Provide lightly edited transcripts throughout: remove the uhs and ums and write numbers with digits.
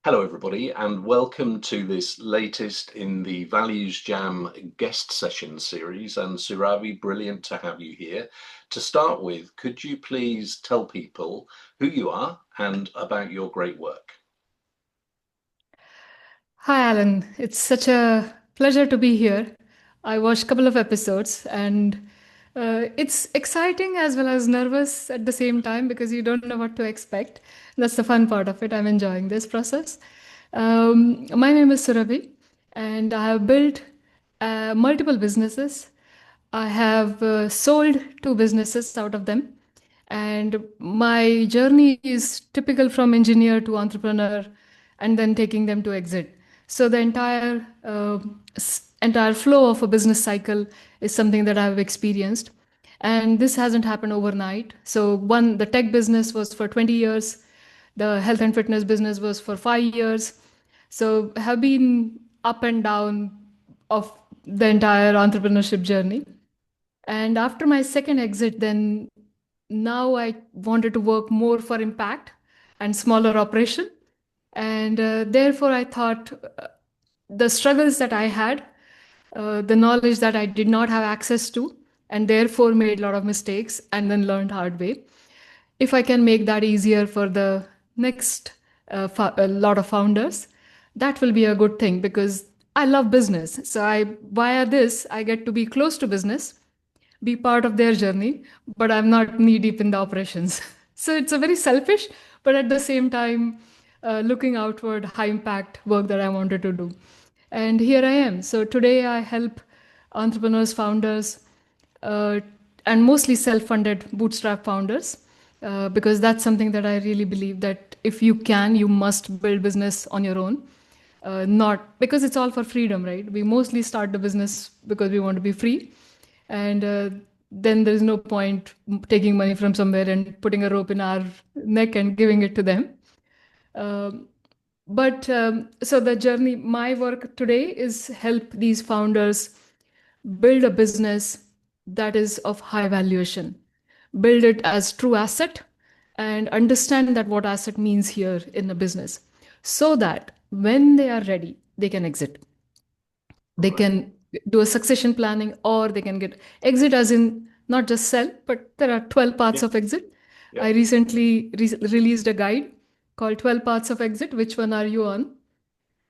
Hello, everybody, and welcome to this latest in the ValuesJam guest session series. And Surabhi, brilliant to have you here. To start with, could you please tell people who you are and about your great work? Hi, Alan. It's such a pleasure to be here. I watched a couple of episodes and it's exciting as well as nervous at the same time because you don't know what to expect. That's the fun part of it. I'm enjoying this process. My name is Surabhi and I have built multiple businesses. I have sold two businesses out of them. And my journey is typical from engineer to entrepreneur and then taking them to exit. So the entire flow of a business cycle is something that I've experienced. And this hasn't happened overnight. So the tech business was for 20 years. The health and fitness business was for 5 years. So have been up and down of the entire entrepreneurship journey. And after my second exit, then now I wanted to work more for impact and smaller operation. And therefore, I thought the struggles that I had, the knowledge that I did not have access to, and therefore made a lot of mistakes and then learned hard way. If I can make that easier for the next a lot of founders, that will be a good thing because I love business. So I via this I get to be close to business, be part of their journey, but I'm not knee deep in the operations. So it's a very selfish, but at the same time, looking outward, high impact work that I wanted to do. And here I am. So today I help entrepreneurs, founders, uh, and mostly self funded bootstrap founders. Because that's something that I really believe that if you can, you must build business on your own. Not because it's all for freedom, right? We mostly start the business because we want to be free, and then there's no point taking money from somewhere and putting a rope in our neck and giving it to them. Um, but so the journey, my work today is help these founders build a business that is of high valuation, build it as true asset, and understand that what asset means here in a business, so that when they are ready, they can exit. They Right. can do a succession planning, or they can get exit as in not just sell, but there are 12 paths Yeah. of exit. Yeah. I recently released a guide called 12 paths of exit. Which one are you on?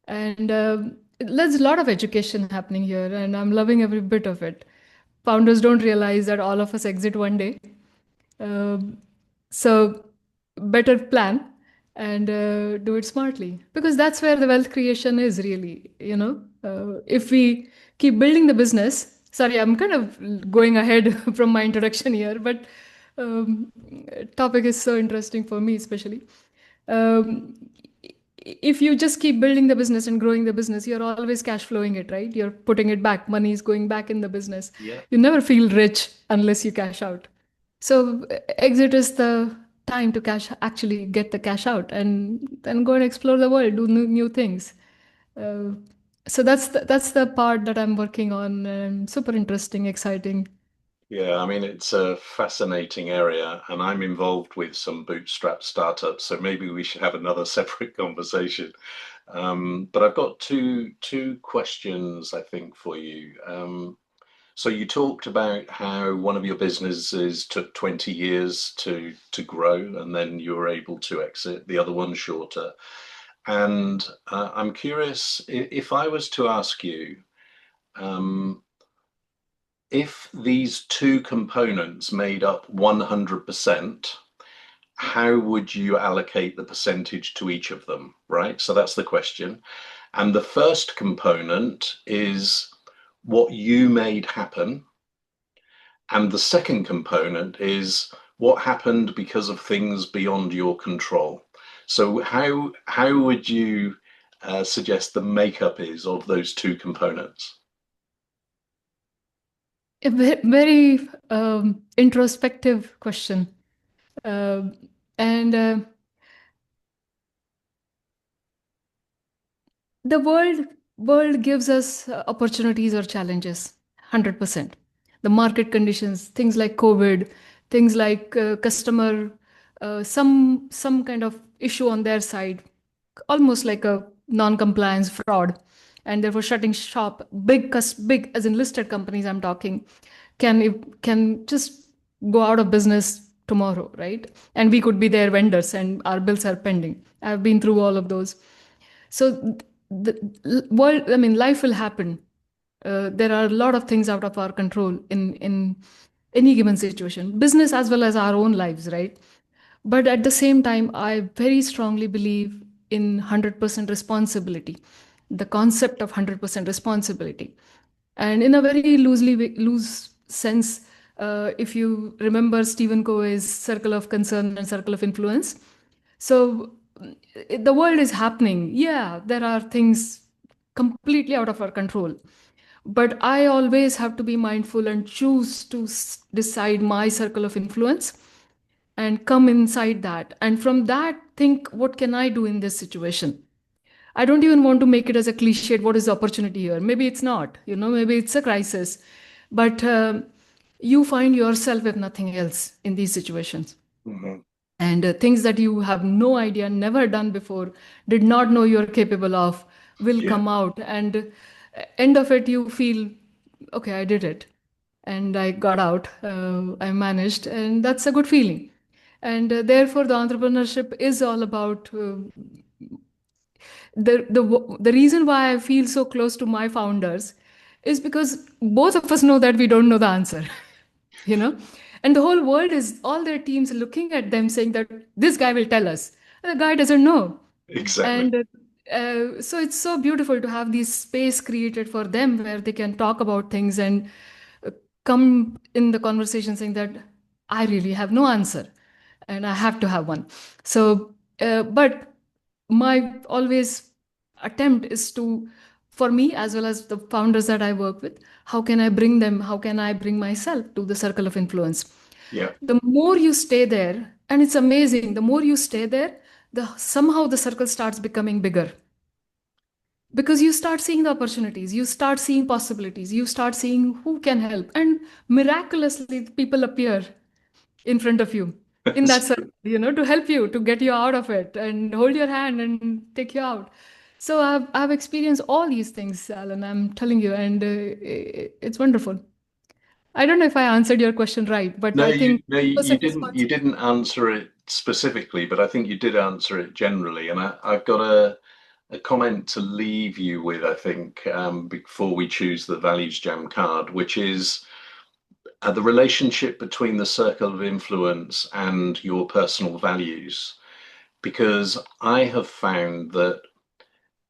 And there's a lot of education happening here, and I'm loving every bit of it. Founders don't realize that all of us exit one day. Um, so better plan and do it smartly, because that's where the wealth creation is really, if we keep building the business. Sorry, I'm kind of going ahead from my introduction here, but um, topic is so interesting for me, especially. Um, if you just keep building the business and growing the business, you're always cash flowing it, right? You're putting it back. Money is going back in the business. Yeah. You never feel rich unless you cash out. So exit is the time to actually get the cash out and then go and explore the world, do new things. Uh, so that's the part that I'm working on. Super interesting, exciting. Yeah, I mean, it's a fascinating area, and I'm involved with some bootstrap startups, so maybe we should have another separate conversation. But I've got two questions, I think, for you. So you talked about how one of your businesses took 20 years to grow, and then you were able to exit. The other one shorter. And I'm curious if I was to ask you, um, if these two components made up 100%, how would you allocate the percentage to each of them, right? So that's the question. And the first component is what you made happen. And the second component is what happened because of things beyond your control. So how would you suggest the makeup is of those two components? A very introspective question. Um and the world gives us opportunities or challenges, 100%. The market conditions, things like COVID, things like customer, some kind of issue on their side, almost like a non-compliance fraud, and therefore shutting shop. Big as in listed companies I'm talking, can just go out of business tomorrow, right? And we could be their vendors, and our bills are pending. I've been through all of those. So the world, I mean, life will happen. There are a lot of things out of our control in any given situation, business as well as our own lives, right? But at the same time, I very strongly believe in 100% responsibility, the concept of 100% responsibility. And in a very loose sense, if you remember Stephen Covey's circle of concern and circle of influence, so the world is happening. Yeah, there are things completely out of our control. But I always have to be mindful and choose to decide my circle of influence and come inside that. And from that, think, what can I do in this situation? I don't even want to make it as a cliche. What is the opportunity here? Maybe it's not, maybe it's a crisis. But you find yourself, if nothing else, in these situations. Mhm. And things that you have no idea, never done before, did not know you're capable of, will Yeah. come out. And end of it, you feel, okay, I did it. And I got out, I managed, and that's a good feeling. And therefore, the entrepreneurship is all about the reason why I feel so close to my founders is because both of us know that we don't know the answer, you know, and the whole world is all their teams looking at them saying that this guy will tell us. The guy doesn't know, Exactly. and so it's so beautiful to have this space created for them where they can talk about things and uh, come in the conversation saying that I really have no answer and I have to have one. So, but my always attempt is to, for me as well as the founders that I work with, how can I bring them, how can I bring myself to the circle of influence? Yeah. The more you stay there, and it's amazing, the more you stay there, the somehow the circle starts becoming bigger because you start seeing the opportunities, you start seeing possibilities, you start seeing who can help, and miraculously people appear in front of you in that That's circle, to help you, to get you out of it and hold your hand and take you out. So I've experienced all these things, Alan, I'm telling you, and it's wonderful. I don't know if I answered your question right, but No, I you think no, you person didn't. You responsible. didn't answer it specifically, but I think you did answer it generally. And I've got a comment to leave you with, I think, before we choose the Values Jam card, which is the relationship between the circle of influence and your personal values. Because I have found that,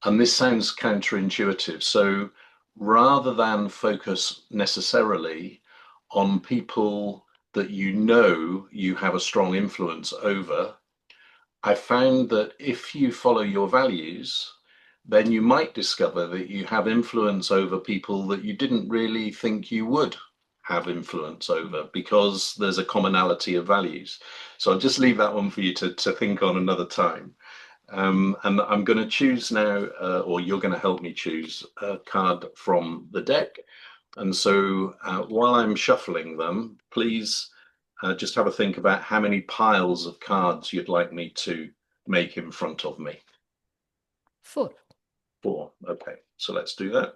and this sounds counterintuitive, so rather than focus necessarily on people that you have a strong influence over, I found that if you follow your values, then you might discover that you have influence over people that you didn't really think you would have influence over because there's a commonality of values. So I'll just leave that one for you to think on another time. And I'm going to choose now, or you're going to help me choose a card from the deck. And so while I'm shuffling them, please just have a think about how many piles of cards you'd like me to make in front of me. 4. Four. Okay, so let's do that.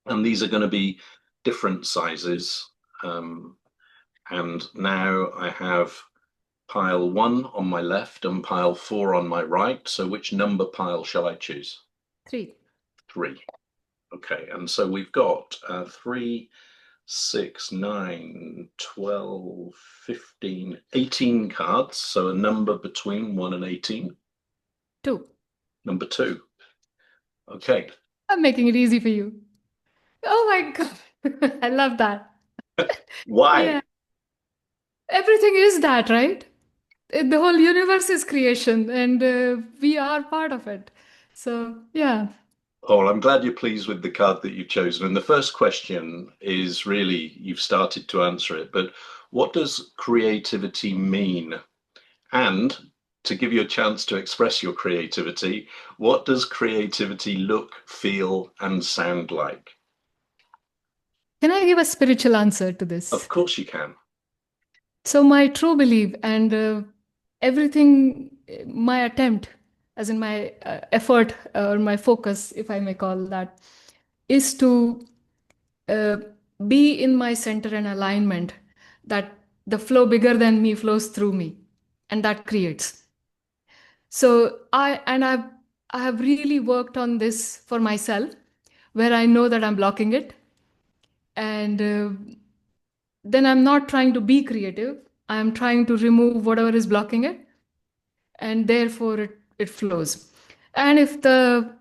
And these are going to be different sizes. Um, and now I have pile one on my left and pile four on my right. So which number pile shall I choose? 3. Three. Okay, and so we've got 3, 6, 9, 12, 15, 18 cards. So a number between 1 and 18. 2. Number 2. Okay. I'm making it easy for you. Oh my God. I love that. Why? Yeah. Everything is that, right? The whole universe is creation and we are part of it. So, yeah. Oh, well, I'm glad you're pleased with the card that you've chosen. And the first question is really, you've started to answer it, but what does creativity mean? And to give you a chance to express your creativity, what does creativity look, feel, and sound like? Can I give a spiritual answer to Of this? course you can. So, my true belief and everything, my attempt as in my effort or my focus, if I may call that, is to uh, be in my center and alignment, that the flow bigger than me flows through me, and that creates. So I have really worked on this for myself, where I know that I'm blocking it, and then I'm not trying to be creative. I'm trying to remove whatever is blocking it, and therefore it flows. And if the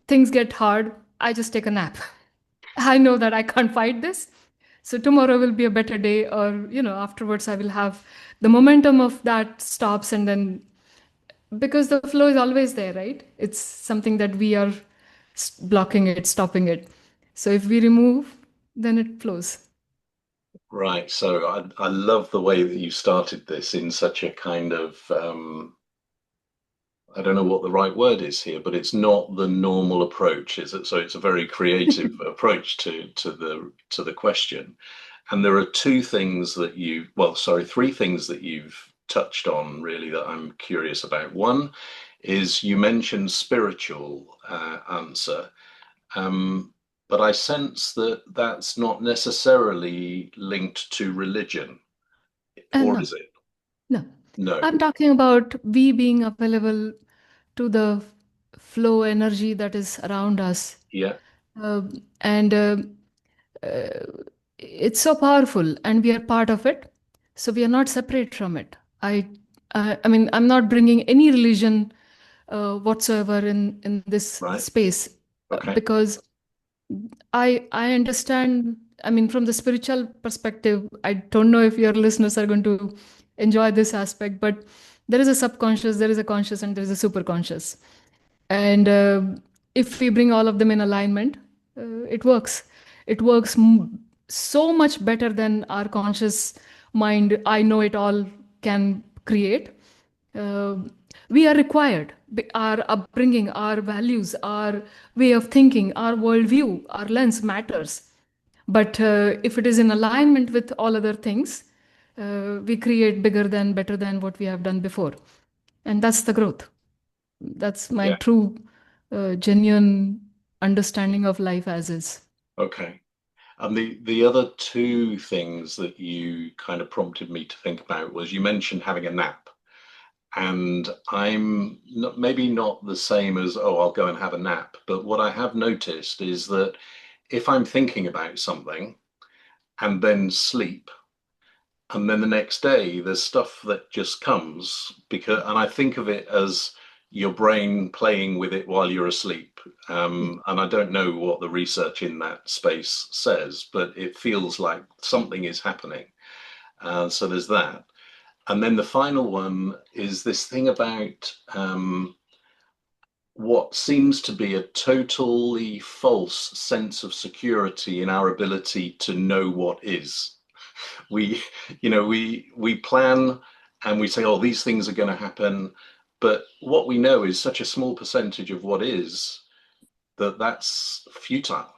things get hard, I just take a nap. I know that I can't fight this. So tomorrow will be a better day, or afterwards I will have the momentum of that stops, and then because the flow is always there, right? It's something that we are blocking it, stopping it. So if we remove, then it flows. Right. So I love the way that you started this in such a kind of I don't know what the right word is here, but it's not the normal approach, is it? So it's a very creative approach to the question. And there are three things that you've touched on really that I'm curious about. One is you mentioned spiritual answer, but I sense that that's not necessarily linked to religion, And or no, is it? no. No. I'm talking about we being available to the flow energy that is around us. Yeah. And uh, it's so powerful, and we are part of it. So we are not separate from it. I mean, I'm not bringing any religion whatsoever in this Right. space, Okay. because I understand. I mean, from the spiritual perspective, I don't know if your listeners are going to enjoy this aspect, but there is a subconscious, there is a conscious, and there is a superconscious. And if we bring all of them in alignment, it works. It works so much better than our conscious mind, I know it all, can create. uh, we are required. Our upbringing, our values, our way of thinking, our worldview, our lens matters. But if it is in alignment with all other things, we create bigger than, better than what we have done before. And that's the growth. That's my Yeah. true, genuine understanding of life as is. Okay. And the other two things that you kind of prompted me to think about was you mentioned having a nap. And I'm not, maybe not the same as, oh, I'll go and have a nap. But what I have noticed is that if I'm thinking about something and then sleep, and then the next day there's stuff that just comes because, and I think of it as your brain playing with it while you're asleep. Yeah. And I don't know what the research in that space says, but it feels like something is happening. So there's that. And then the final one is this thing about what seems to be a totally false sense of security in our ability to know what is. We, we plan and we say, oh, these things are going to happen, but what we know is such a small percentage of what is that that's futile.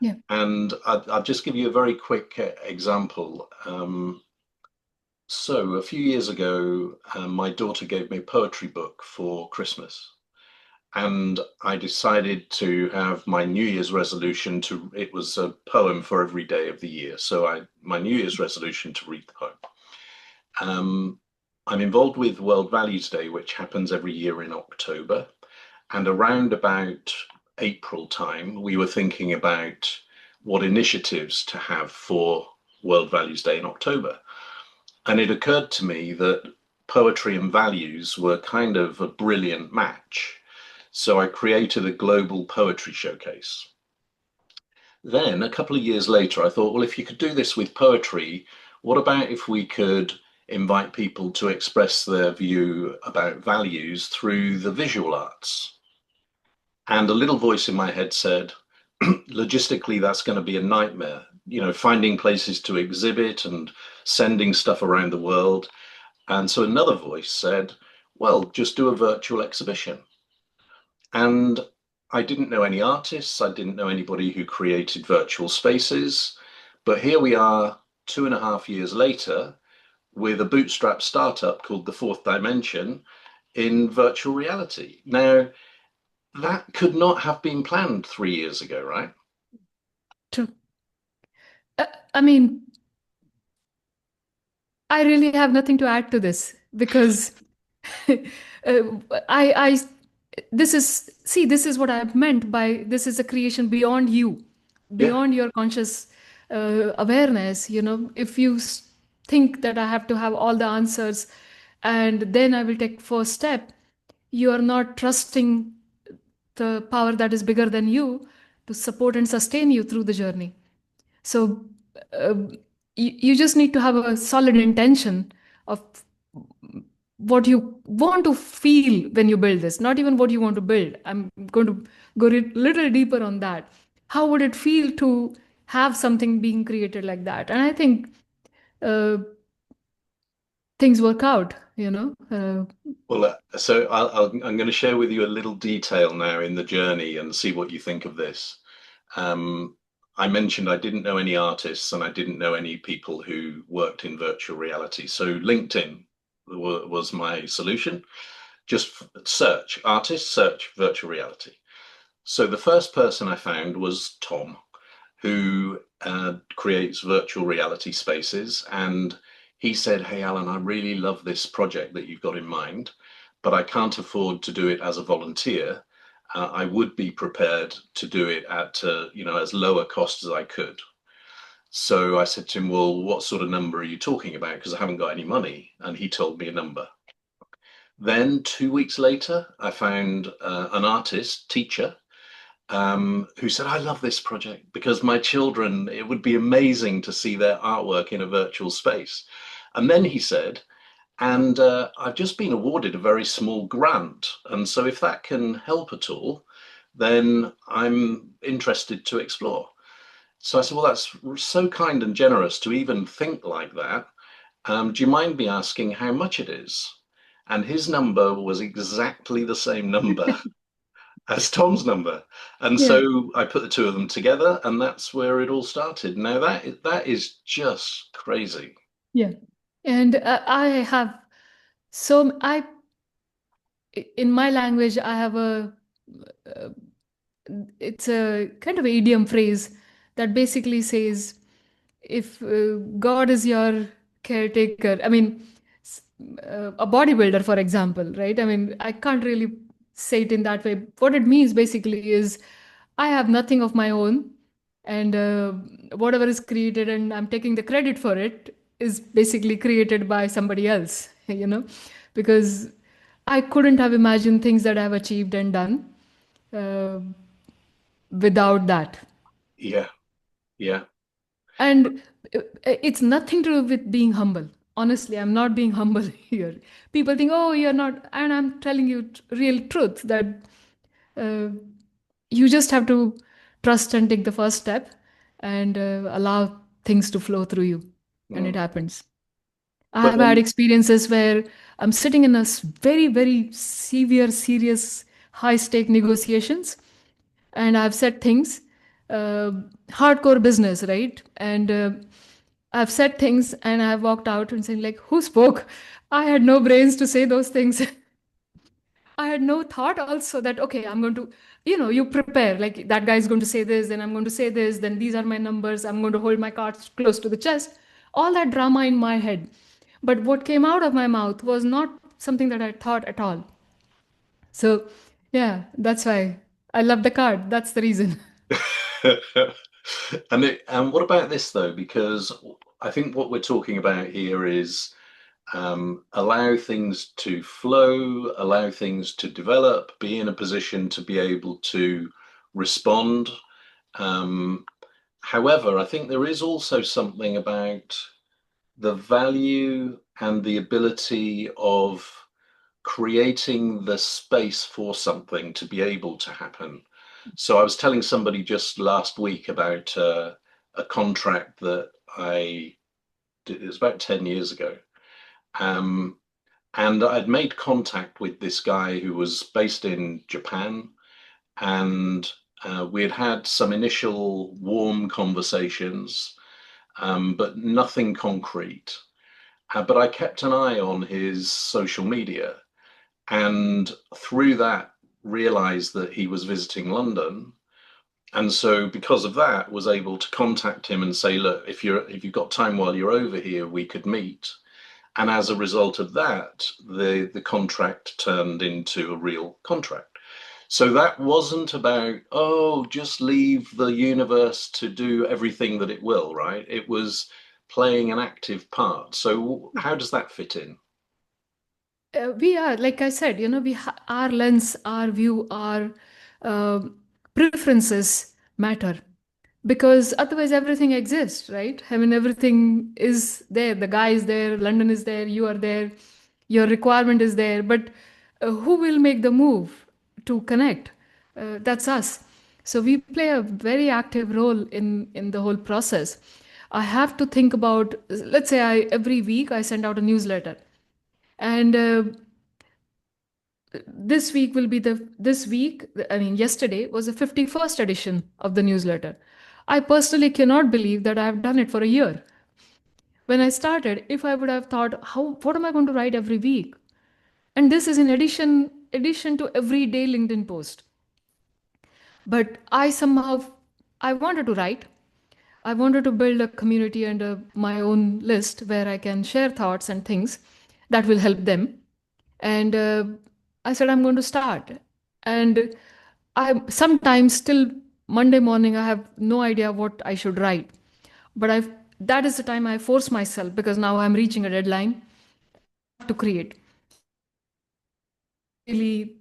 Yeah. And I'll just give you a very quick example. So a few years ago, my daughter gave me a poetry book for Christmas, and I decided to have my New Year's resolution to. It was a poem for every day of the year, so my New Year's resolution to read the poem. I'm involved with World Values Day, which happens every year in October, and around about April time, we were thinking about what initiatives to have for World Values Day in October. And it occurred to me that poetry and values were kind of a brilliant match. So I created a global poetry showcase. Then, a couple of years later, I thought, well, if you could do this with poetry, what about if we could invite people to express their view about values through the visual arts? And a little voice in my head said, logistically, that's going to be a nightmare. Finding places to exhibit and sending stuff around the world. And so another voice said, well, just do a virtual exhibition. And I didn't know any artists, I didn't know anybody who created virtual spaces. But here we are 2.5 years later with a bootstrap startup called The Fourth Dimension. in virtual reality. Now, that could not have been planned 3 years ago, right? True. Uh, I mean, I really have nothing to add to this because I this is see this is what I've meant by this is a creation beyond you, Yeah. beyond your conscious awareness. You know, if you think that I have to have all the answers and then I will take first step, you are not trusting the power that is bigger than you to support and sustain you through the journey. So uh, you just need to have a solid intention of what you want to feel when you build this, not even what you want to build. I'm going to go a little deeper on that. How would it feel to have something being created like that? And I think uh, things work out, you know. Well, I'm going to share with you a little detail now in the journey and see what you think of this. Um, I mentioned I didn't know any artists and I didn't know any people who worked in virtual reality. So LinkedIn was my solution. Just search artists, search virtual reality. So the first person I found was Tom, who creates virtual reality spaces. And he said, "Hey, Alan, I really love this project that you've got in mind, but I can't afford to do it as a volunteer. I would be prepared to do it at, as low a cost as I could." So I said to him, "Well, what sort of number are you talking about? Because I haven't got any money." And he told me a number. Then 2 weeks later, I found an artist, teacher, who said, "I love this project because my children, it would be amazing to see their artwork in a virtual space." And then he said, "And I've just been awarded a very small grant. And so if that can help at all, then I'm interested to explore." So I said, "Well, that's so kind and generous to even think like that. Do you mind me asking how much it is?" And his number was exactly the same number as Tom's number. And Yeah, so I put the two of them together, and that's where it all started. Now that is just crazy. yeah. And I have so I in my language I have a uh, it's a kind of idiom phrase that basically says if God is your caretaker, I mean, a bodybuilder, for example, right? I mean, I can't really say it in that way. What it means basically is I have nothing of my own, and whatever is created, and I'm taking the credit for it, is basically created by somebody else, you know, because I couldn't have imagined things that I've achieved and done uh, without that. Yeah, yeah, And it's nothing to do with being humble. Honestly, I'm not being humble here. People think, oh, you're not. And I'm telling you real truth that uh, you just have to trust and take the first step and allow things to flow through you. And it mm. happens. I But have had experiences where I'm sitting in a very, very severe, serious, high stake negotiations, and I've said things, uh, hardcore business, right? And I've said things, and I've walked out and saying, like, who spoke? I had no brains to say those things. I had no thought also that, okay, I'm going to, you prepare, like that guy is going to say this, then I'm going to say this, then these are my numbers, I'm going to hold my cards close to the chest, all that drama in my head. But what came out of my mouth was not something that I thought at all. So, yeah, that's why I love the card. That's the reason. and what about this though? Because I think what we're talking about here is allow things to flow, allow things to develop, be in a position to be able to respond. Um, However, I think there is also something about the value and the ability of creating the space for something to be able to happen. So I was telling somebody just last week about a contract that I did, it was about 10 years ago. Um, and I'd made contact with this guy who was based in Japan, and we had had some initial warm conversations, but nothing concrete. But I kept an eye on his social media, and through that realized that he was visiting London. And so because of that was able to contact him and say, look, if you've got time while you're over here, we could meet. And as a result of that, the contract turned into a real contract. So that wasn't about, oh, just leave the universe to do everything that it will, right? It was playing an active part. So how does that fit in? We are, like I said, our lens, our view, our uh, preferences matter, because otherwise everything exists, right? I mean, everything is there. The guy is there, London is there, you are there, your requirement is there, but who will make the move to connect? That's us. So we play a very active role in the whole process. I have to think about, let's say, I every week I send out a newsletter, and this week will be the this week I mean, yesterday was the 51st edition of the newsletter. I personally cannot believe that I've done it for a year. When I started, if I would have thought, how what am I going to write every week? And this is in addition to every day LinkedIn post. But I somehow, I wanted to write. I wanted to build a community and my own list where I can share thoughts and things that will help them. And I said, I'm going to start. And I sometimes still Monday morning, I have no idea what I should write. But that is the time I force myself, because now I'm reaching a deadline. I have to create. Really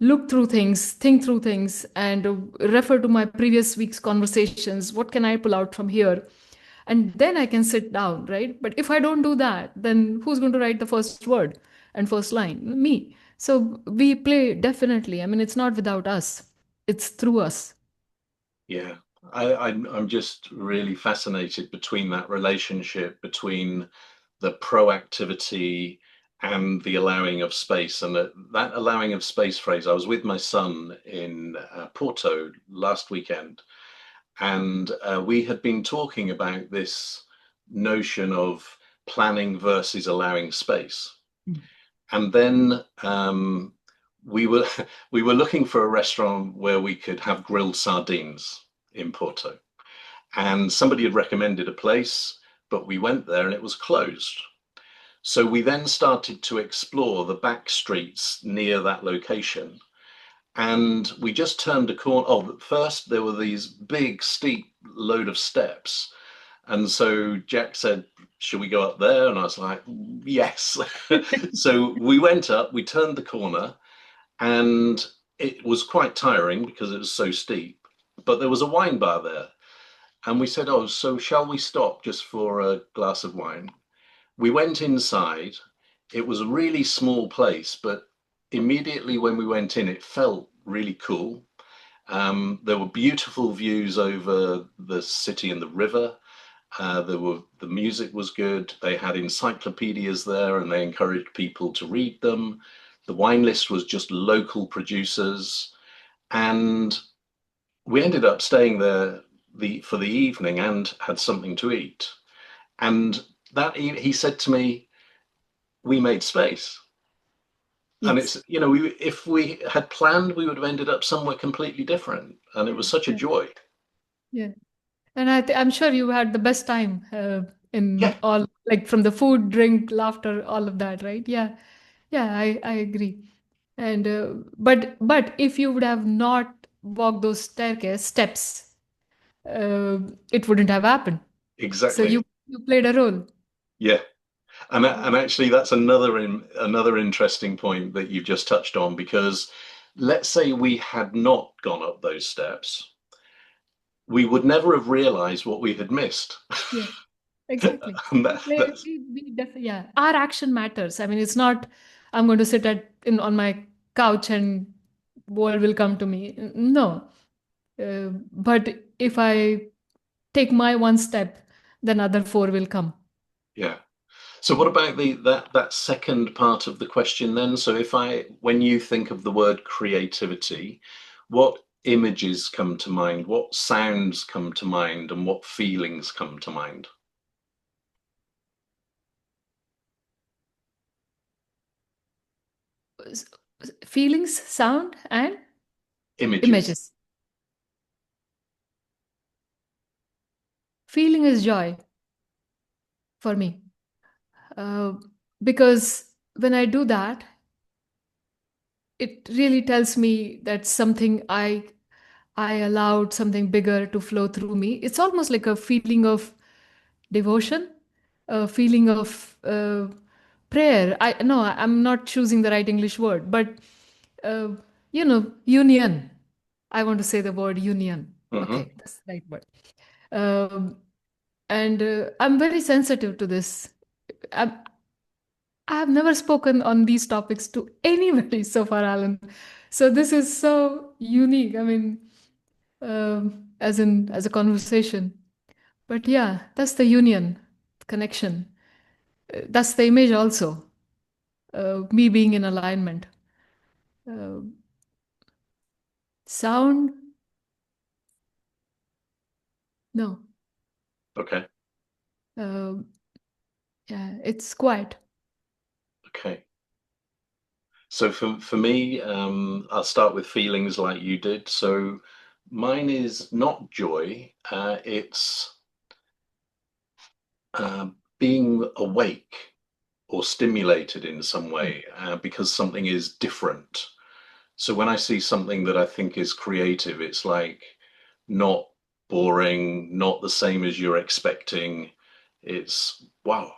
look through things, think through things, and refer to my previous week's conversations. What can I pull out from here? And then I can sit down, right? But if I don't do that, then who's going to write the first word and first line? Me. So we play, definitely. I mean, it's not without us, it's through us. Yeah, I'm just really fascinated between that relationship between the proactivity and the allowing of space. And that allowing of space phrase, I was with my son in Porto last weekend, and we had been talking about this notion of planning versus allowing space. Mm. And then we were we were looking for a restaurant where we could have grilled sardines in Porto. And somebody had recommended a place, but we went there and it was closed. So we then started to explore the back streets near that location. And we just turned a corner. Oh, first there were these big, steep load of steps. And so Jack said, should we go up there? And I was like, yes. So we went up, we turned the corner, and it was quite tiring because it was so steep. But there was a wine bar there. And we said, oh, so shall we stop just for a glass of wine? We went inside. It was a really small place, but immediately when we went in, it felt really cool. There were beautiful views over the city and the river. The music was good. They had encyclopedias there, and they encouraged people to read them. The wine list was just local producers, and we ended up staying there for the evening and had something to eat. And he said to me, "We made space." And Yes. it's, if we had planned, we would have ended up somewhere completely different. And it was such a Yeah. joy. Yeah. And I'm sure you had the best time in Yeah, all, like from the food, drink, laughter, all of that, right? Yeah. Yeah, I agree. And but if you would have not walked those staircase steps, uh, it wouldn't have happened. So exactly. you played a role. Yeah. And actually, that's another interesting point that you've just touched on, because let's say we had not gone up those steps, we would never have realized what we had missed. Yeah, exactly. And We play. that's We definitely, yeah. Our action matters. I mean, it's not I'm going to sit on my couch and world will come to me. No. But if I take my one step, then other four will come. yeah. So what about that second part of the question then? So when you think of the word creativity, what images come to mind, what sounds come to mind, and what feelings come to mind? feelings, sound, and Images. images. Feeling is joy for me. Uh, because when I do that, it really tells me that something I allowed something bigger to flow through me. It's almost like a feeling of devotion, a feeling of prayer. I no, I'm not choosing the right English word, but uh, union. I want to say the word union. Hmm. Okay, that's the right word. Um, and I'm very sensitive to this. I, I have never spoken on these topics to anybody so far, Alan. So this is so unique. I mean, as a conversation. But yeah, that's the union, connection. That's the image also. Me being in alignment. Uh, sound, no. Okay. Uh, yeah, it's quiet. Okay. So for me, I'll start with feelings like you did. So mine is not joy. It's being awake or stimulated in some way because something is different. So when I see something that I think is creative, it's like not boring, not the same as you're expecting. It's wow,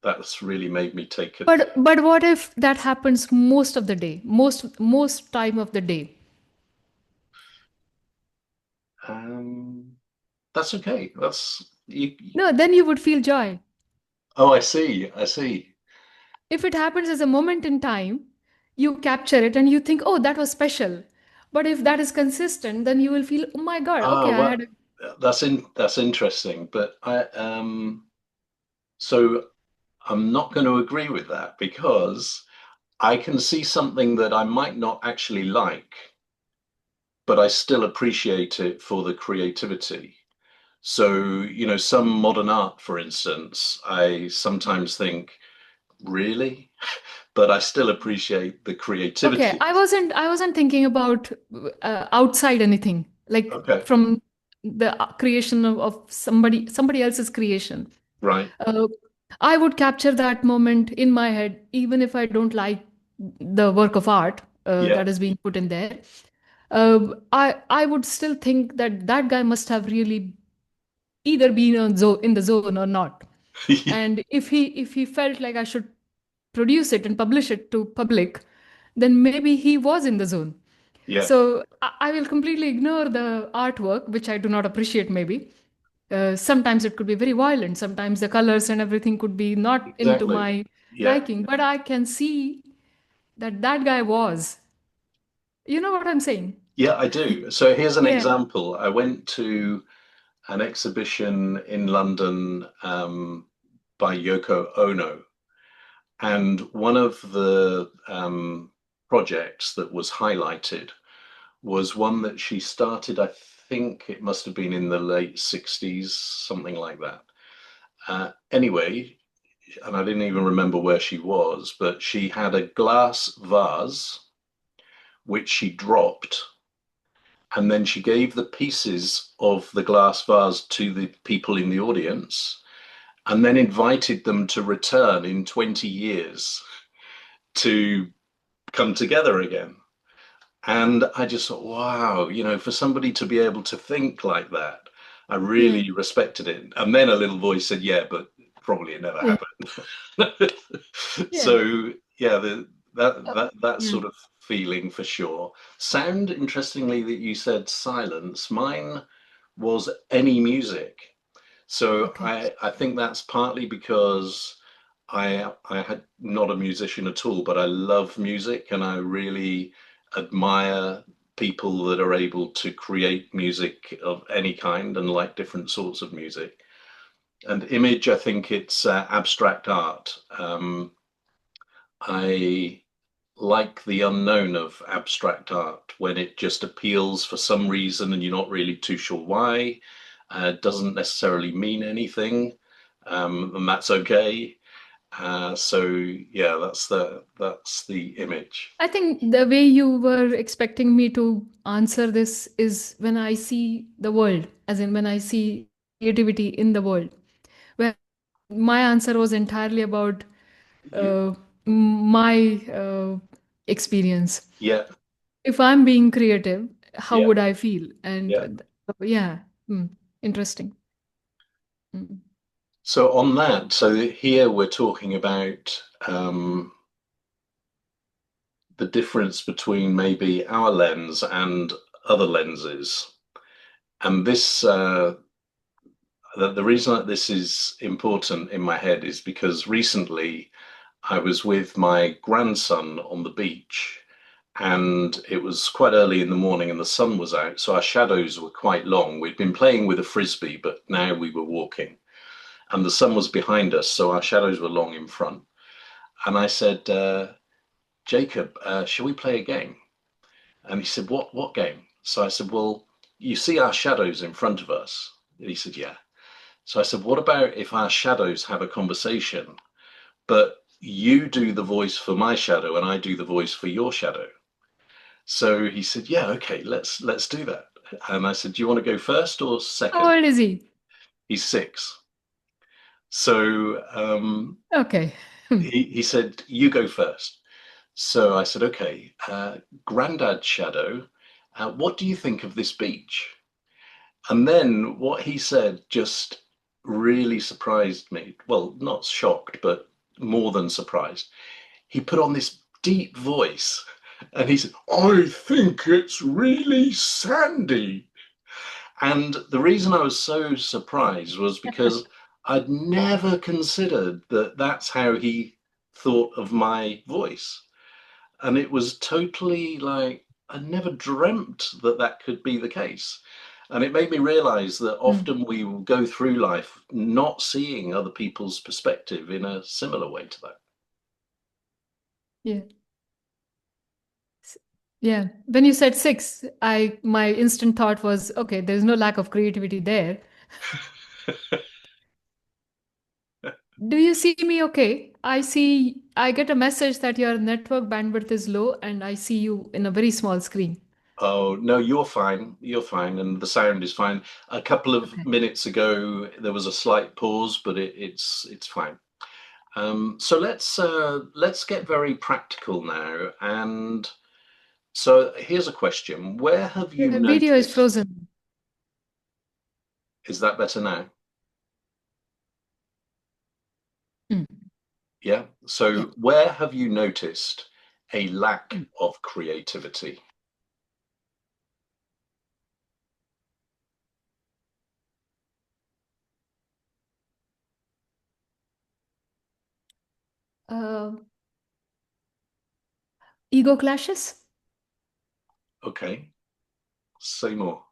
that's really made me take it. But what if that happens most of the day, most time of the day? Um, that's okay. That's you. No, then you would feel joy. Oh, I see. I see. If it happens as a moment in time, you capture it and you think, oh, that was special. But if that is consistent, then you will feel, oh my God, Ah, okay, I well, had a. that's interesting. But so I'm not going to agree with that because I can see something that I might not actually like, but I still appreciate it for the creativity. So, some modern art, for instance, I sometimes think, really? But I still appreciate the Okay, creativity. I wasn't thinking about outside anything, like Okay. from the creation of somebody else's creation. Right. Uh, I would capture that moment in my head, even if I don't like the work of art Yeah. that is being put in there. I would still think that that guy must have really either been in the zone or not. And if he felt like I should produce it and publish it to public, then maybe he was in the zone. Yeah. So I will completely ignore the artwork, which I do not appreciate. Maybe sometimes it could be very violent. Sometimes the colors and everything could be not into Exactly. my Yeah. liking. But I can see that that guy was. You know what I'm saying? Yeah, I do. So here's an Yeah. example. I went to an exhibition in London by Yoko Ono, and one of the projects that was highlighted was one that she started, I think it must have been in the late 60s, something like that. Anyway, and I didn't even remember where she was, but she had a glass vase which she dropped, and then she gave the pieces of the glass vase to the people in the audience, and then invited them to return in 20 years to come together again. And I just thought, wow, for somebody to be able to think like that, I Yeah. really respected it. And then a little voice said, yeah, but probably it never Yeah. happened. Yeah. So yeah, that Yeah. sort of feeling for sure. Sound, interestingly, that you said silence. Mine was any music. So Okay. I think that's partly because I had not a musician at all, but I love music and I really admire people that are able to create music of any kind and like different sorts of music. And image, I think it's abstract art. I like the unknown of abstract art when it just appeals for some reason and you're not really too sure why. Doesn't necessarily mean anything, and that's okay. So yeah, that's the image. I think the way you were expecting me to answer this is when I see the world, as in when I see creativity in the world, where my answer was entirely about You, uh, my experience. yeah, If I'm being creative, how yeah, would I feel? And yeah. yeah, interesting. Mm. So on that, so here we're talking about the difference between maybe our lens and other lenses. And the reason that this is important in my head is because recently I was with my grandson on the beach, and it was quite early in the morning and the sun was out, so our shadows were quite long. We'd been playing with a frisbee, but now we were walking, and the sun was behind us, so our shadows were long in front. And I said, Jacob, shall we play a game? And he said, what game? So I said, well, you see our shadows in front of us. And he said, yeah. So I said, what about if our shadows have a conversation, but you do the voice for my shadow and I do the voice for your shadow? So he said, yeah, okay, let's do that. And I said, do you want to go first or How second? old is he? He's 6. So Okay. he said, you go first. So I said, okay, Grandad Shadow, what do you think of this beach? And then what he said just really surprised me. Well, not shocked, but more than surprised. He put on this deep voice and he said, I think it's really sandy. And the reason I was so surprised was because I'd never considered that that's how he thought of my voice. And it was totally like, I never dreamt that that could be the case. And it made me realize that Mm. often we will go through life not seeing other people's perspective in a similar way to that. Yeah. S- Yeah. When you said 6, I my instant thought was, okay, there's no lack of creativity there. Do you see me okay? I get a message that your network bandwidth is low and I see you in a very small screen. Oh, no, you're fine. You're fine. And the sound is fine. A couple of Okay. minutes ago, there was a slight pause, but it's fine. So let's get very practical now. And so here's a question. Where have you The video is noticed? frozen. Is that better now? Mm. Yeah. Yeah. So where have you noticed a lack Mm. of creativity? Uh, Ego clashes. Okay. Say more.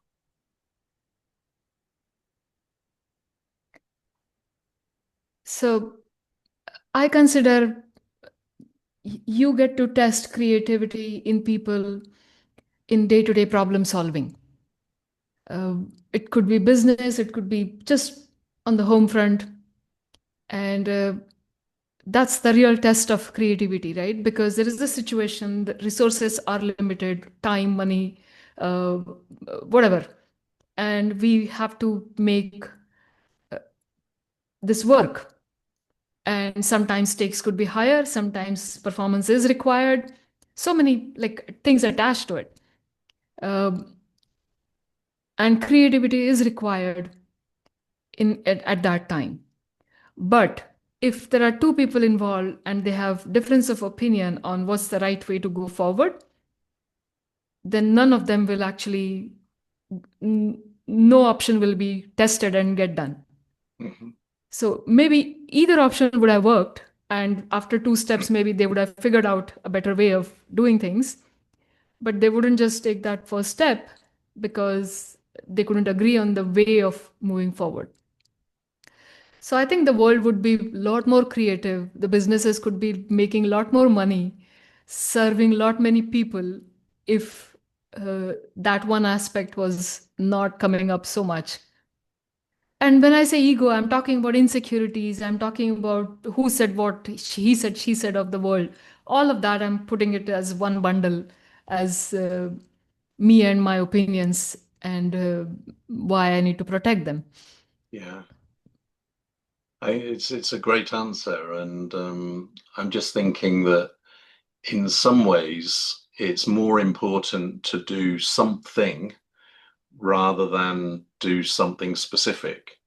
So I consider you get to test creativity in people in day-to-day problem solving. It could be business, it could be just on the home front, and that's the real test of creativity, right? Because there is a situation, the resources are limited, time, money, uh, whatever, and we have to make this work. And sometimes stakes could be higher, sometimes performance is required, so many like things attached to it. Um, and creativity is required at that time. But if there are two people involved and they have difference of opinion on what's the right way to go forward, then none of them will actually, no option will be tested and get done. Mhm. So maybe either option would have worked, and after two steps maybe they would have figured out a better way of doing things, but they wouldn't just take that first step because they couldn't agree on the way of moving forward. So I think the world would be a lot more creative. The businesses could be making a lot more money, serving a lot many people if that one aspect was not coming up so much. And when I say ego, I'm talking about insecurities. I'm talking about who said what, he said, she said of the world. All of that, I'm putting it as one bundle, as me and my opinions, and why I need to protect them. Yeah, it's a great answer, and I'm just thinking that in some ways it's more important to do something rather than do something specific.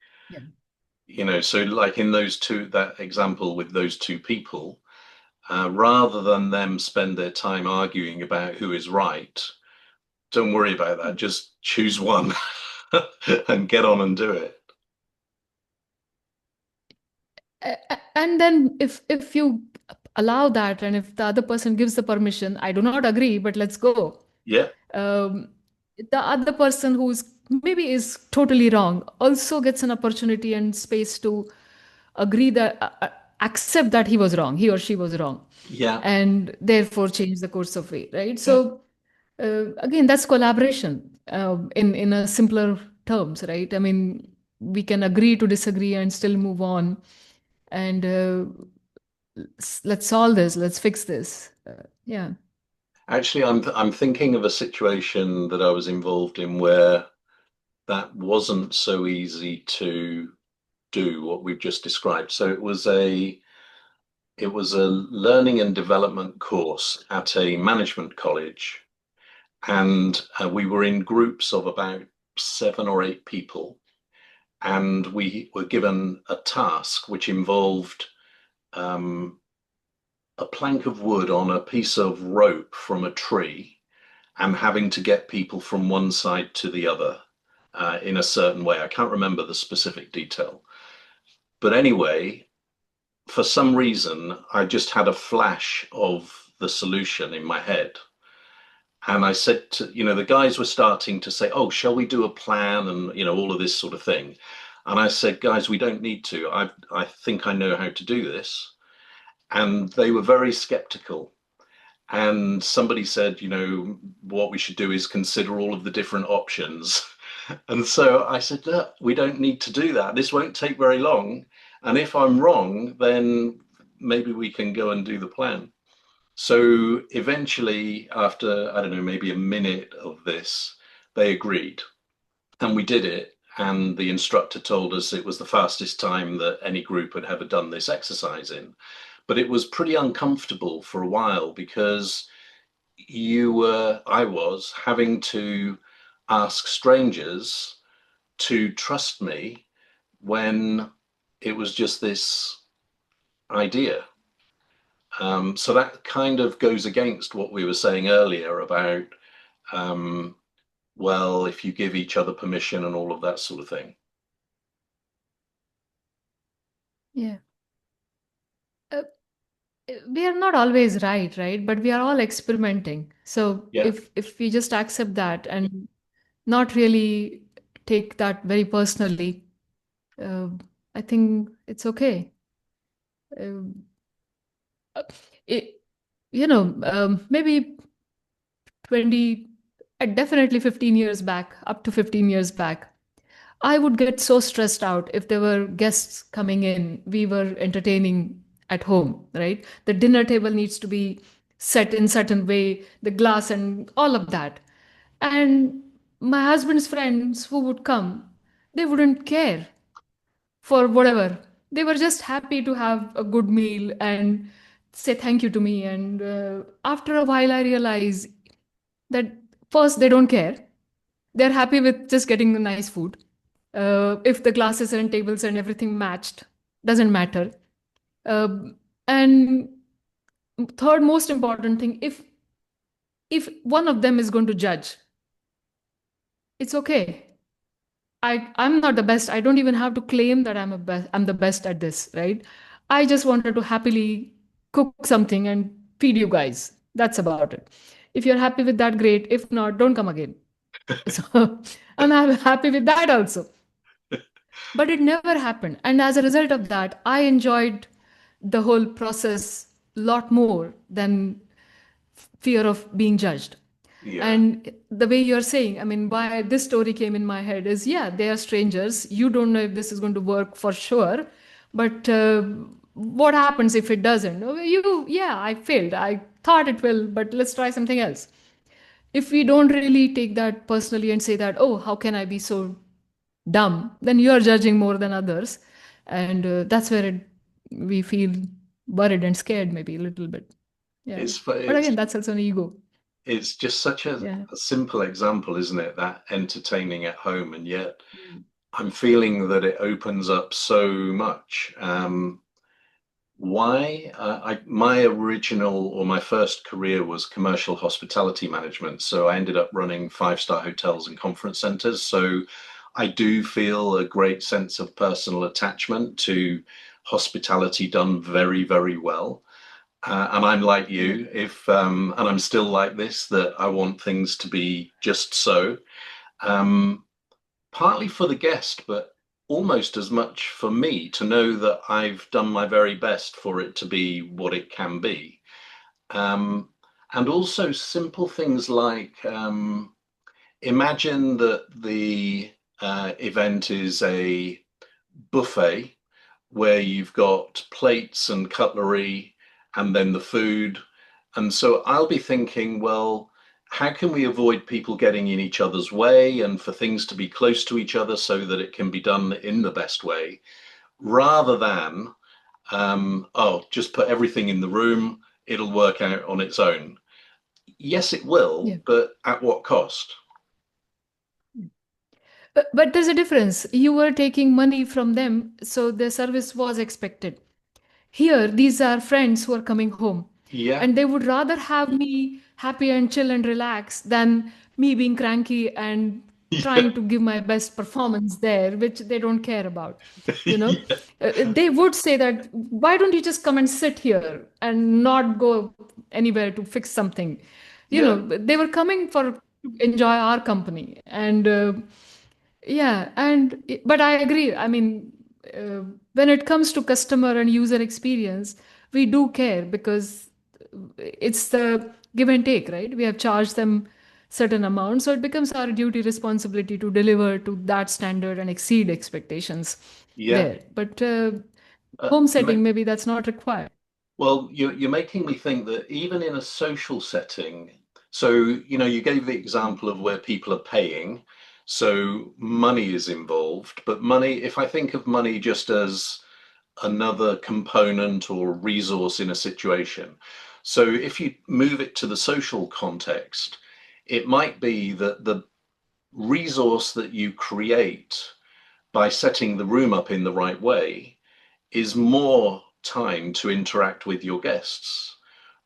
Yeah. So like in those two, that example with those two people, rather than them spend their time arguing about who is right, don't worry about that. Just choose one and get on and do it. And then if you allow that, and if the other person gives the permission, I do not agree, but let's go. Yeah, um, the other person who's maybe is totally wrong also gets an opportunity and space to agree that accept that he was wrong, he or she was wrong, yeah, and therefore change the course of way, right? yeah. So again, that's collaboration in a simpler terms, right? I mean, we can agree to disagree and still move on, and let's solve this, let's fix this. Yeah. Actually, I'm thinking of a situation that I was involved in where that wasn't so easy to do what we've just described. So it was a learning and development course at a management college, and we were in groups of about 7 or 8 people, and we were given a task which involved um, a plank of wood on a piece of rope from a tree and having to get people from one side to the other in a certain way. I can't remember the specific detail. But anyway, for some reason, I just had a flash of the solution in my head. And I said the guys were starting to say, oh, shall we do a plan and, all of this sort of thing. And I said, guys, we don't need to. I think I know how to do this. And they were very skeptical. And somebody said, what we should do is consider all of the different options. And so I said, look, we don't need to do that. This won't take very long. And if I'm wrong, then maybe we can go and do the plan. So eventually, after, I don't know, maybe a minute of this, they agreed. And we did it. And the instructor told us it was the fastest time that any group had ever done this exercise in. But it was pretty uncomfortable for a while because I was having to ask strangers to trust me when it was just this idea. So that kind of goes against what we were saying earlier about, um, well, if you give each other permission and all of that sort of thing. Yeah. Uh, we are not always right, but we are all experimenting. So Yeah. if we just accept that and not really take that very personally, uh, I think it's okay. Um, it, maybe 20, definitely 15 years back, up to 15 years back, I would get so stressed out if there were guests coming in. We were entertaining at home, right? The dinner table needs to be set in certain way, the glass and all of that. And my husband's friends who would come, they wouldn't care for whatever. They were just happy to have a good meal and say thank you to me. And after a while, I realized that first, they don't care. They're happy with just getting the nice food. If the glasses and tables and everything matched, doesn't matter. And third most important thing, if one of them is going to judge, it's okay. I'm not the best. I don't even have to claim that I'm the best at this, right? I just wanted to happily cook something and feed you guys. That's about it. If you're happy with that, great. If not, don't come again. So, and I'm happy with that also. But it never happened. And as a result of that, I enjoyed the whole process a lot more than fear of being judged. Yeah. And the way you're saying, I mean, why this story came in my head is, yeah, they are strangers. You don't know if this is going to work for sure, but what happens if it doesn't? Oh, yeah, I failed. I thought it will, but let's try something else. If we don't really take that personally and say that, oh, how can I be so dumb, then you are judging more than others. And that's where we feel worried and scared, maybe a little bit. Yeah. It's But it's again, that's also an ego. it's just such Yeah. a simple example, isn't it? That entertaining at home, and yet I'm feeling that it opens up so much. Why? My original or my first career was commercial hospitality management. So I ended up running five-star hotels and conference centers. So I do feel a great sense of personal attachment to hospitality done very, very well. And I'm like Yeah. you, if and I'm still like this, that I want things to be just so. Um, Partly for the guest, but almost as much for me to know that I've done my very best for it to be what it can be. Um, and also simple things like imagine that the event is a buffet where you've got plates and cutlery and then the food. And so I'll be thinking, well, how can we avoid people getting in each other's way and for things to be close to each other so that it can be done in the best way rather than, oh, just put everything in the room, it'll work out on its own. Yes, it will, Yeah. but at what cost? But there's a difference. You were taking money from them, so the service was expected. Here, these are friends who are coming home, Yeah, and they would rather have me happy and chill and relax than me being cranky and yeah, trying to give my best performance there, which they don't care about. You know, yeah, they would say that, why don't you just come and sit here and not go anywhere to fix something? You yeah, know, they were coming for to enjoy our company, and yeah, and but I agree. I mean, uh, when it comes to customer and user experience, we do care because it's the give and take, right? We have charged them certain amount, so it becomes our duty responsibility to deliver to that standard and exceed expectations yeah. there. But home You setting, maybe that's not required. Well, you're making me think that even in a social setting, so you gave the example of where people are paying, so money is involved, but money, if I think of money just as another component or resource in a situation, so if you move it to the social context, it might be that the resource that you create by setting the room up in the right way is more time to interact with your guests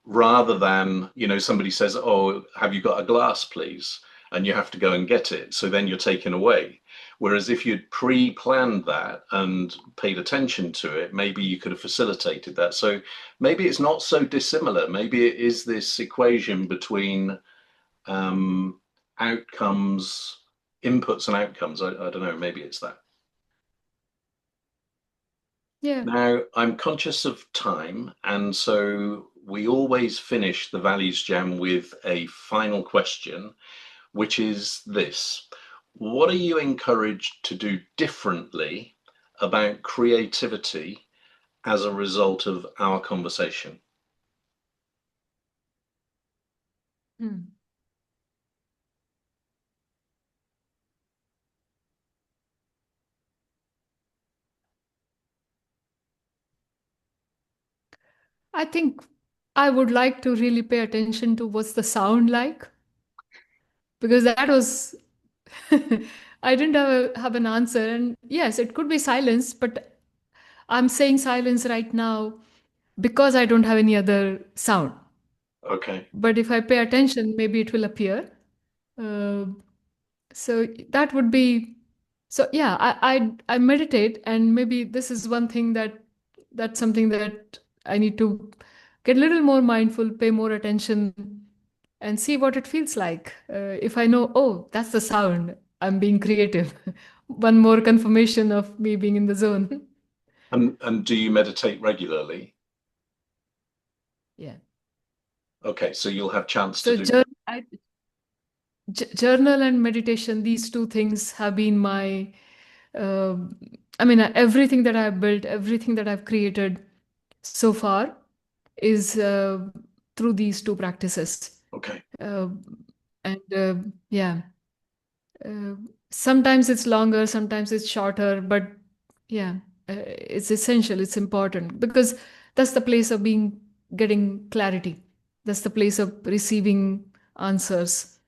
rather than, somebody says, oh, have you got a glass, please? And you have to go and get it. So then you're taken away. Whereas if you'd pre-planned that and paid attention to it, maybe you could have facilitated that. So maybe it's not so dissimilar. Maybe it is this equation between um, outcomes, inputs and outcomes. I don't know. Maybe it's that. Yeah. Now, I'm conscious of time, and so we always finish the Values Jam with a final question, which is this. What are you encouraged to do differently about creativity as a result of our conversation? Hmm. I think I would like to really pay attention to what's the sound like because that was I didn't have an answer. And yes, it could be silence, but I'm saying silence right now because I don't have any other sound. Okay. But if I pay attention, maybe it will appear. Uh, so that would be so yeah, I meditate, and maybe this is one thing that's something that I need to get a little more mindful, pay more attention, and see what it feels like. If I know, oh, that's the sound, I'm being creative. One more confirmation of me being in the zone. And do you meditate regularly? Yeah. Okay, so you'll have chance to So do. journal, Journal and meditation, these two things have been my, uh, I mean, everything that I've built, everything that I've created so far is through these two practices. Okay. Uh, and yeah, uh, sometimes it's longer, sometimes it's shorter, but yeah, it's essential, it's important because that's the place of being getting clarity. That's the place of receiving answers,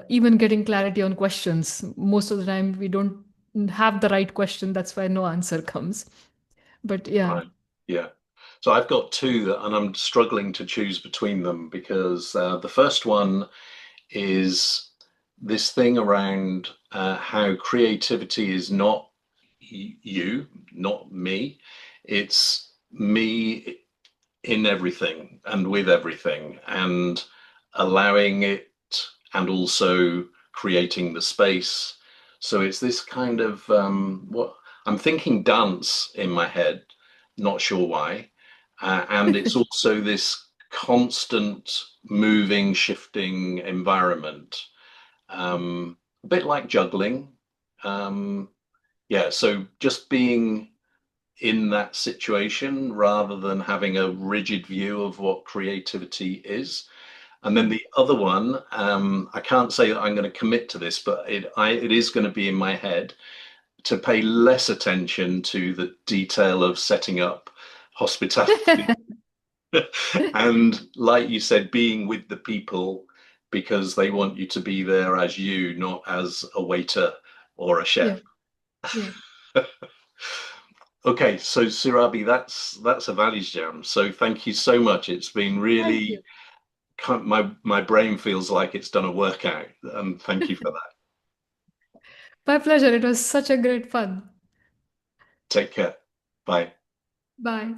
even getting clarity on questions. Most of the time, we don't have the right question. That's why no answer comes. But yeah, Right. Yeah. So I've got two and I'm struggling to choose between them because the first one is this thing around how creativity is not you, not me. It's me in everything and with everything and allowing it and also creating the space. So it's this kind of what I'm thinking dance in my head, not sure why. And it's also this constant moving, shifting environment, a bit like juggling. Um, yeah, so just being in that situation rather than having a rigid view of what creativity is. And then yeah, the other one, I can't say that I'm going to commit to this, but it is going to be in my head to pay less attention to the detail of setting up hospitality. And like you said, being with the people because they want you to be there as you, not as a waiter or a chef. yeah, yeah. Okay, so Surabhi, that's a values jam. So thank you so much. It's been Thank really you. my brain feels like it's done a workout, and thank you for that. My pleasure. It was such a great fun. Take care. Bye. Bye.